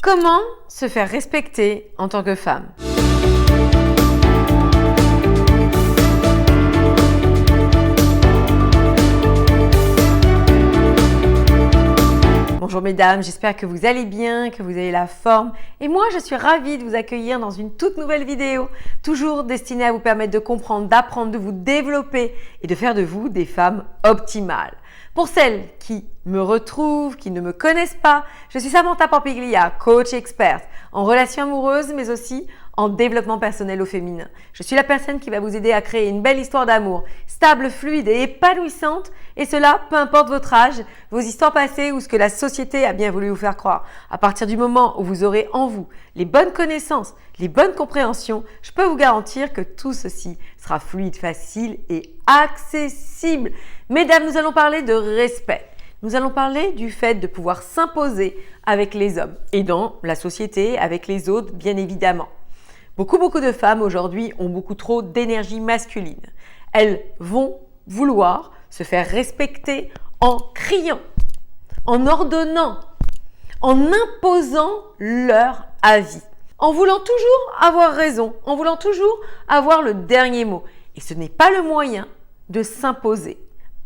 Comment se faire respecter en tant que femme? Bonjour mesdames, j'espère que vous allez bien, que vous avez la forme. Et moi, je suis ravie de vous accueillir dans une toute nouvelle vidéo, toujours destinée à vous permettre de comprendre, d'apprendre, de vous développer et de faire de vous des femmes optimales. Pour celles qui me retrouvent, qui ne me connaissent pas, je suis Samantha Pampiglia, coach experte en relations amoureuses, mais aussi en développement personnel au féminin. Je suis la personne qui va vous aider à créer une belle histoire d'amour, stable, fluide et épanouissante, et cela peu importe votre âge, vos histoires passées ou ce que la société a bien voulu vous faire croire. À partir du moment où vous aurez en vous les bonnes connaissances, les bonnes compréhensions, je peux vous garantir que tout ceci sera fluide, facile et accessible. Mesdames, nous allons parler de respect. Nous allons parler du fait de pouvoir s'imposer avec les hommes et dans la société, avec les autres, bien évidemment. Beaucoup de femmes aujourd'hui ont beaucoup trop d'énergie masculine. Elles vont vouloir se faire respecter en criant, en ordonnant, en imposant leur avis, en voulant toujours avoir raison, en voulant toujours avoir le dernier mot. Et ce n'est pas le moyen de s'imposer,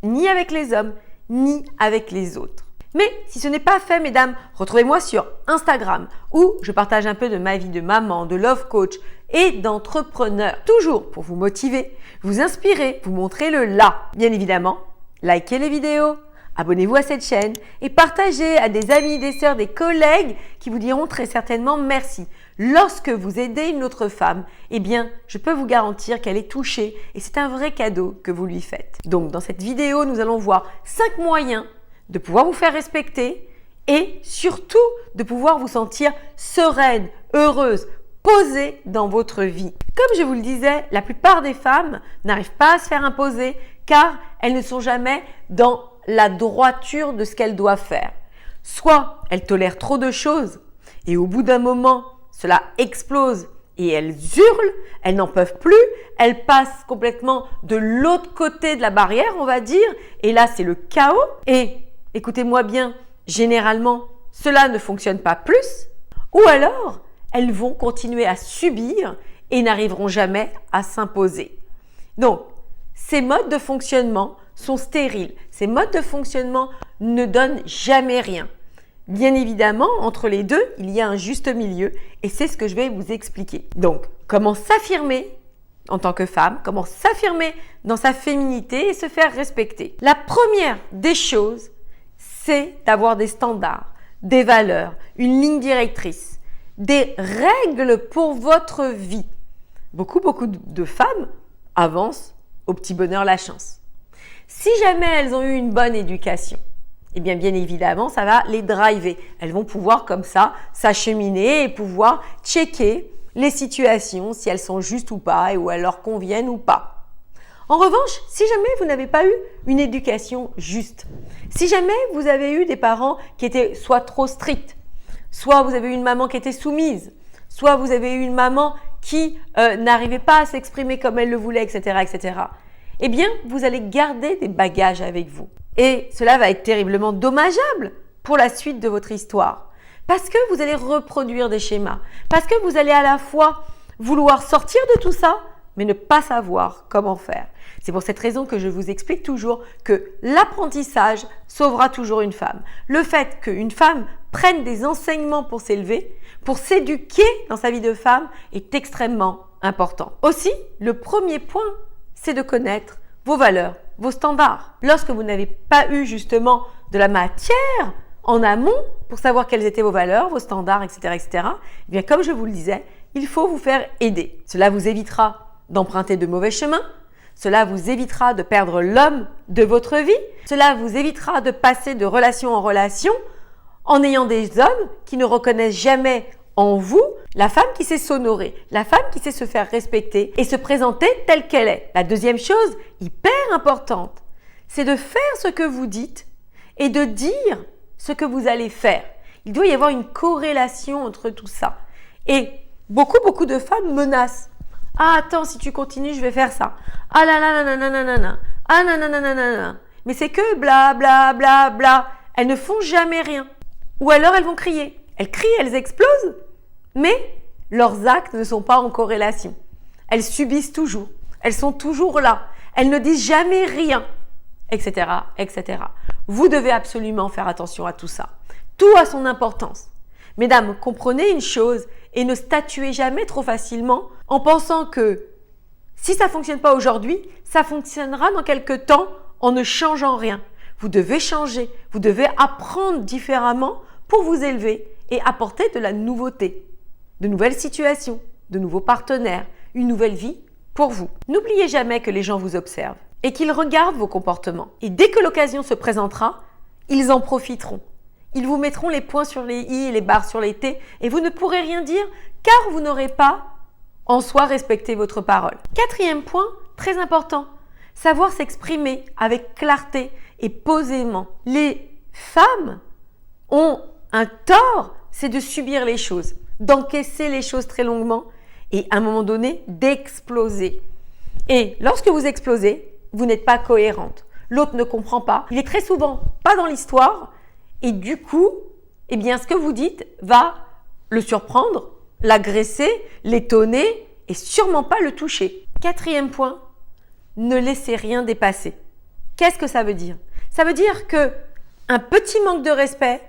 ni avec les hommes, ni avec les autres. Mais si ce n'est pas fait, mesdames, retrouvez-moi sur Instagram où je partage un peu de ma vie de maman, de love coach et d'entrepreneur. Toujours pour vous motiver, vous inspirer, vous montrer le là. Bien évidemment, likez les vidéos, abonnez-vous à cette chaîne et partagez à des amis, des sœurs, des collègues qui vous diront très certainement merci. Lorsque vous aidez une autre femme, eh bien, je peux vous garantir qu'elle est touchée et c'est un vrai cadeau que vous lui faites. Donc, dans cette vidéo, nous allons voir 5 moyens de pouvoir vous faire respecter et surtout de pouvoir vous sentir sereine, heureuse, posée dans votre vie. Comme je vous le disais, la plupart des femmes n'arrivent pas à se faire imposer car elles ne sont jamais dans la droiture de ce qu'elles doivent faire. Soit elles tolèrent trop de choses et au bout d'un moment, cela explose et elles hurlent, elles n'en peuvent plus, elles passent complètement de l'autre côté de la barrière, on va dire, et là c'est le chaos. Et écoutez-moi bien, généralement, cela ne fonctionne pas plus, ou alors elles vont continuer à subir et n'arriveront jamais à s'imposer. Donc, ces modes de fonctionnement sont stériles. Ces modes de fonctionnement ne donnent jamais rien. Bien évidemment, entre les deux, il y a un juste milieu et c'est ce que je vais vous expliquer. Donc, comment s'affirmer en tant que femme, comment s'affirmer dans sa féminité et se faire respecter. La première des choses, c'est d'avoir des standards, des valeurs, une ligne directrice, des règles pour votre vie. Beaucoup de femmes avancent au petit bonheur la chance. Si jamais elles ont eu une bonne éducation, eh bien évidemment, ça va les driver. Elles vont pouvoir comme ça s'acheminer et pouvoir checker les situations, si elles sont justes ou pas et où elles leur conviennent ou pas. En revanche, si jamais vous n'avez pas eu une éducation juste, si jamais vous avez eu des parents qui étaient soit trop stricts, soit vous avez eu une maman qui était soumise, soit vous avez eu une maman qui n'arrivait pas à s'exprimer comme elle le voulait, etc., eh bien, vous allez garder des bagages avec vous. Et cela va être terriblement dommageable pour la suite de votre histoire. Parce que vous allez reproduire des schémas. Parce que vous allez à la fois vouloir sortir de tout ça, mais ne pas savoir comment faire. C'est pour cette raison que je vous explique toujours que l'apprentissage sauvera toujours une femme. Le fait qu'une femme prenne des enseignements pour s'élever, pour s'éduquer dans sa vie de femme est extrêmement important. Aussi, le premier point, c'est de connaître vos valeurs, vos standards. Lorsque vous n'avez pas eu justement de la matière en amont pour savoir quelles étaient vos valeurs, vos standards, etc., eh bien comme je vous le disais, il faut vous faire aider. Cela vous évitera d'emprunter de mauvais chemins. Cela vous évitera de perdre l'homme de votre vie. Cela vous évitera de passer de relation en relation en ayant des hommes qui ne reconnaissent jamais en vous la femme qui sait s'honorer, la femme qui sait se faire respecter et se présenter telle qu'elle est. La deuxième chose, hyper importante, c'est de faire ce que vous dites et de dire ce que vous allez faire. Il doit y avoir une corrélation entre tout ça. Et beaucoup de femmes menacent. Ah, attends, si tu continues, je vais faire ça. Ah là là là là là là là. Ah nanana. Mais c'est que bla bla bla bla. Elles ne font jamais rien. Ou alors elles vont crier. elles crient, elles explosent, mais leurs actes ne sont pas en corrélation. Elles subissent toujours, elles sont toujours là, elles ne disent jamais rien, etc., etc. Vous devez absolument faire attention à tout ça. Tout a son importance. Mesdames, comprenez une chose et ne statuez jamais trop facilement en pensant que si ça ne fonctionne pas aujourd'hui, ça fonctionnera dans quelques temps en ne changeant rien. Vous devez changer, vous devez apprendre différemment pour vous élever et apporter de la nouveauté, de nouvelles situations, de nouveaux partenaires, une nouvelle vie pour vous. N'oubliez jamais que les gens vous observent et qu'ils regardent vos comportements. Et dès que l'occasion se présentera, ils en profiteront. Ils vous mettront les points sur les i et les barres sur les t et vous ne pourrez rien dire car vous n'aurez pas en soi respecté votre parole. Quatrième point, très important, savoir s'exprimer avec clarté et posément. Les femmes ont un tort, c'est de subir les choses, d'encaisser les choses très longuement et à un moment donné d'exploser. Et lorsque vous explosez, vous n'êtes pas cohérente. L'autre ne comprend pas. Il est très souvent pas dans l'histoire et du coup, eh bien, ce que vous dites va le surprendre, l'agresser, l'étonner et sûrement pas le toucher. Quatrième point, ne laissez rien dépasser. Qu'est-ce que ça veut dire? Ça veut dire que un petit manque de respect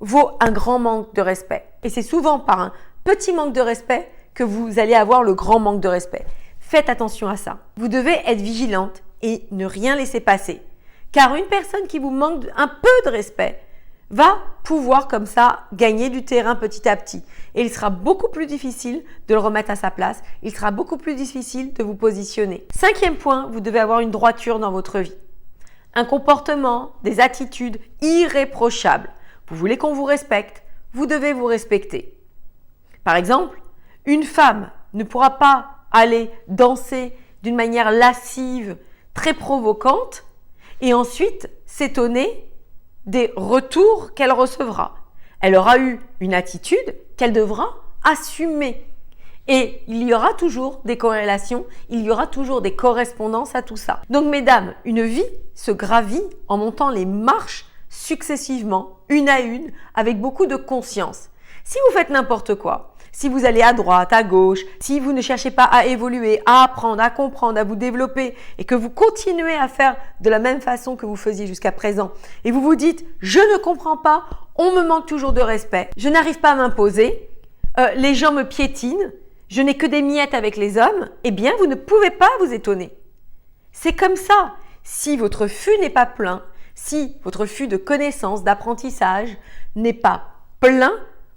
vaut un grand manque de respect. Et c'est souvent par un petit manque de respect que vous allez avoir le grand manque de respect. Faites attention à ça. Vous devez être vigilante et ne rien laisser passer. Car une personne qui vous manque un peu de respect va pouvoir comme ça gagner du terrain petit à petit. Et il sera beaucoup plus difficile de le remettre à sa place. Il sera beaucoup plus difficile de vous positionner. Cinquième point, vous devez avoir une droiture dans votre vie. Un comportement, des attitudes irréprochables. Vous voulez qu'on vous respecte, vous devez vous respecter. Par exemple, une femme ne pourra pas aller danser d'une manière lascive, très provocante, et ensuite s'étonner des retours qu'elle recevra. Elle aura eu une attitude qu'elle devra assumer. Et il y aura toujours des corrélations, il y aura toujours des correspondances à tout ça. Donc mesdames, une vie se gravit en montant les marches successivement, une à une, avec beaucoup de conscience. Si vous faites n'importe quoi, si vous allez à droite, à gauche, si vous ne cherchez pas à évoluer, à apprendre, à comprendre, à vous développer et que vous continuez à faire de la même façon que vous faisiez jusqu'à présent et vous vous dites « je ne comprends pas, on me manque toujours de respect, je n'arrive pas à m'imposer, les gens me piétinent, je n'ai que des miettes avec les hommes », eh bien vous ne pouvez pas vous étonner. C'est comme ça. Si votre fût n'est pas plein, si votre fût de connaissances, d'apprentissage n'est pas plein,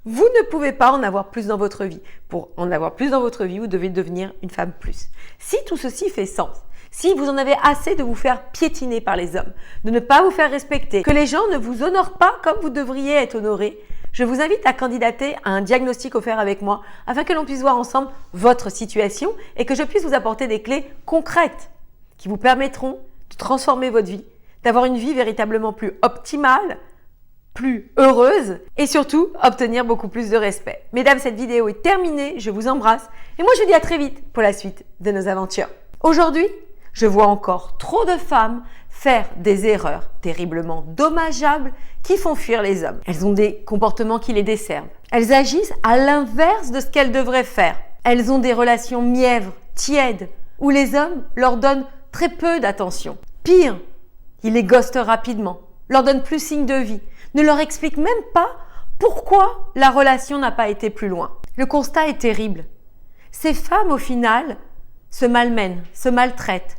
vous ne pouvez pas en avoir plus dans votre vie. Pour en avoir plus dans votre vie, vous devez devenir une femme plus. Si tout ceci fait sens, si vous en avez assez de vous faire piétiner par les hommes, de ne pas vous faire respecter, que les gens ne vous honorent pas comme vous devriez être honoré, je vous invite à candidater à un diagnostic offert avec moi afin que l'on puisse voir ensemble votre situation et que je puisse vous apporter des clés concrètes qui vous permettront de transformer votre vie, d'avoir une vie véritablement plus optimale, plus heureuse et surtout obtenir beaucoup plus de respect. Mesdames, cette vidéo est terminée, je vous embrasse et moi je vous dis à très vite pour la suite de nos aventures. Aujourd'hui, je vois encore trop de femmes faire des erreurs terriblement dommageables qui font fuir les hommes. Elles ont des comportements qui les desservent. Elles agissent à l'inverse de ce qu'elles devraient faire. Elles ont des relations mièvres, tièdes, où les hommes leur donnent très peu d'attention. Pire, ils les ghostent rapidement, leur donnent plus signe de vie, ne leur expliquent même pas pourquoi la relation n'a pas été plus loin. Le constat est terrible. Ces femmes, au final, se malmènent, se maltraitent,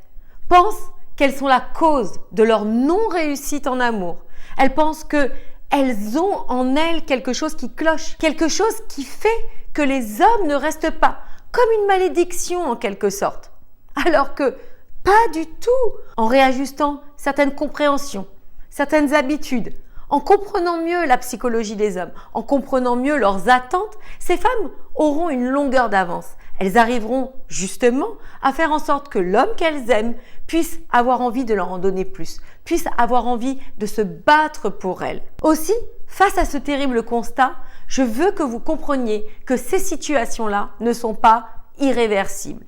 pensent qu'elles sont la cause de leur non-réussite en amour. Elles pensent qu'elles ont en elles quelque chose qui cloche, quelque chose qui fait que les hommes ne restent pas, comme une malédiction en quelque sorte. Alors que pas du tout. En réajustant certaines compréhensions, certaines habitudes, en comprenant mieux la psychologie des hommes, en comprenant mieux leurs attentes, ces femmes auront une longueur d'avance. Elles arriveront justement à faire en sorte que l'homme qu'elles aiment puisse avoir envie de leur en donner plus, puisse avoir envie de se battre pour elles. Aussi, face à ce terrible constat, je veux que vous compreniez que ces situations-là ne sont pas irréversibles.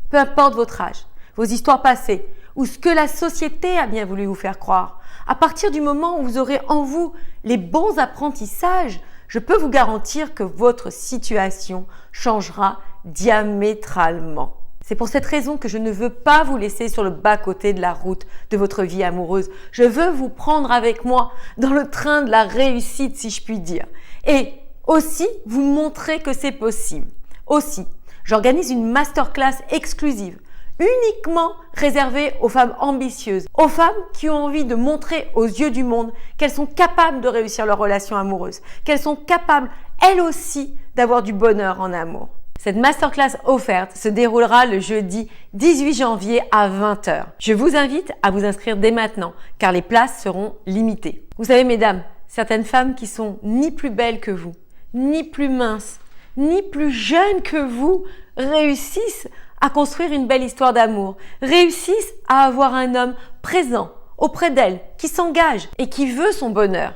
Peu importe votre âge, vos histoires passées ou ce que la société a bien voulu vous faire croire, à partir du moment où vous aurez en vous les bons apprentissages, je peux vous garantir que votre situation changera diamétralement. C'est pour cette raison que je ne veux pas vous laisser sur le bas-côté de la route de votre vie amoureuse. Je veux vous prendre avec moi dans le train de la réussite, si je puis dire. Et aussi, vous montrer que c'est possible. Aussi, j'organise une masterclass exclusive, uniquement réservée aux femmes ambitieuses, aux femmes qui ont envie de montrer aux yeux du monde qu'elles sont capables de réussir leur relation amoureuse, qu'elles sont capables, elles aussi, d'avoir du bonheur en amour. Cette masterclass offerte se déroulera le jeudi 18 janvier à 20 h. Je vous invite à vous inscrire dès maintenant car les places seront limitées. Vous savez mesdames, certaines femmes qui sont ni plus belles que vous, ni plus minces, ni plus jeunes que vous réussissent à construire une belle histoire d'amour, réussissent à avoir un homme présent auprès d'elles, qui s'engage et qui veut son bonheur.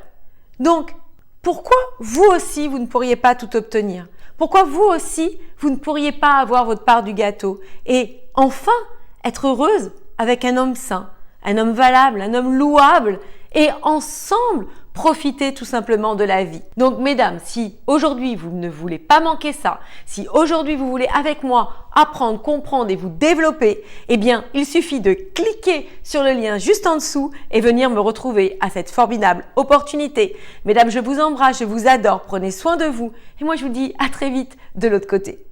Donc, pourquoi vous aussi vous ne pourriez pas tout obtenir ? Pourquoi vous aussi, vous ne pourriez pas avoir votre part du gâteau et enfin être heureuse avec un homme sain, un homme valable, un homme louable et ensemble profiter tout simplement de la vie. Donc mesdames, si aujourd'hui vous ne voulez pas manquer ça, si aujourd'hui vous voulez avec moi apprendre, comprendre et vous développer, eh bien il suffit de cliquer sur le lien juste en dessous et venir me retrouver à cette formidable opportunité. Mesdames, je vous embrasse, je vous adore, prenez soin de vous et moi je vous dis à très vite de l'autre côté.